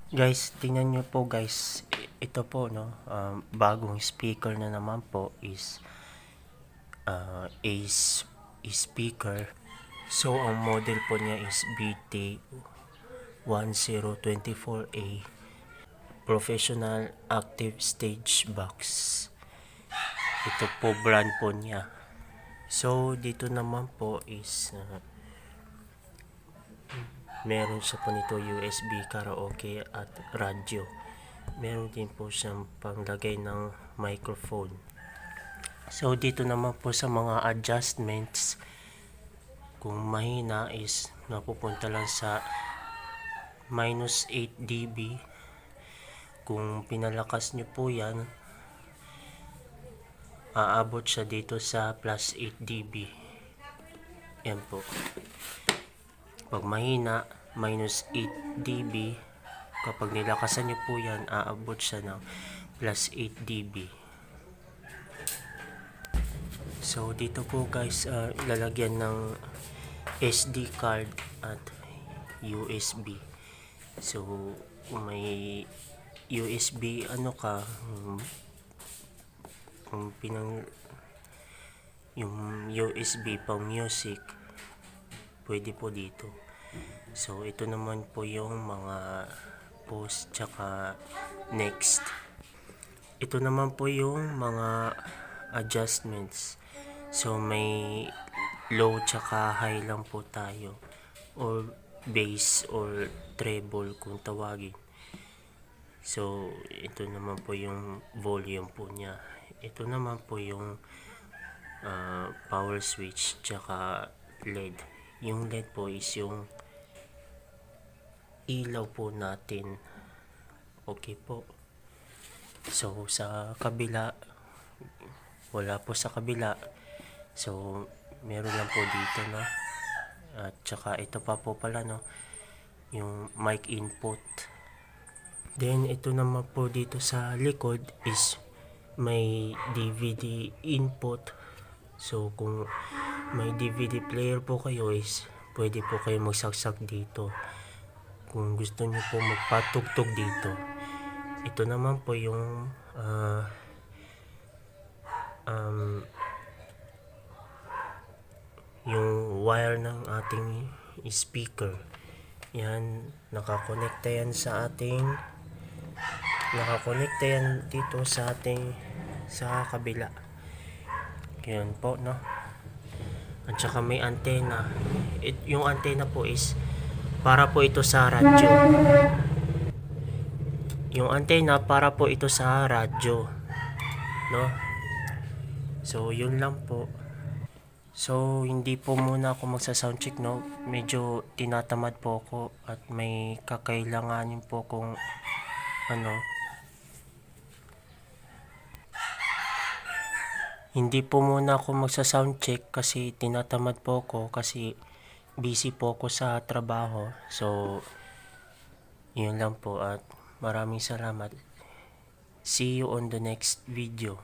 Guys, tingnan nyo po guys, ito po no, bagong speaker na naman po is speaker. So ang model po niya is BT1024A Professional Active Stage Box. Ito po brand po niya. So dito naman po is meron siya po nito USB, karaoke at radyo. Meron din po siyang panglagay ng microphone. So dito naman po sa mga adjustments, kung mahina is napupunta lang sa minus 8 dB. Kung pinalakas nyo po yan, aabot siya dito sa plus 8 dB. Yan po. Pag mahina, minus 8 dB. Kapag nilakasan nyo po yan, aabot siya ng plus 8 dB. So dito po guys, lalagyan ng SD card at USB. So may USB yung USB pang music, pwede po dito. So ito naman po yung mga post tsaka next. Ito naman po yung mga adjustments. So may low tsaka high lang po tayo, or bass or treble kung tawagin. So ito naman po yung volume po niya. Ito naman po yung power switch tsaka LED. Yung LED po is yung ilaw po natin. Okay po. So sa kabila, wala po sa kabila. So meron lang po dito no. At saka ito pa po pala no, yung mic input. Then ito naman po dito sa likod is may DVD input. So kung may DVD player po kayo is pwede po kayo magsaksak dito kung gusto niyo po magpatugtog dito. Ito naman po yung yung wire ng ating speaker. Yan, nakakonekta yan dito sa ating sa kabila. Yan po no. At saka may antena. Yung antena po is para po ito sa radyo. Yung antena para po ito sa radyo, no? So yun lang po. So hindi po muna ako magsa-soundcheck no. Medyo tinatamad po ako at may kakailanganin po kung hindi po muna ako magsa-soundcheck kasi tinatamad po ako kasi busy po ako sa trabaho. So yun lang po at maraming salamat. See you on the next video.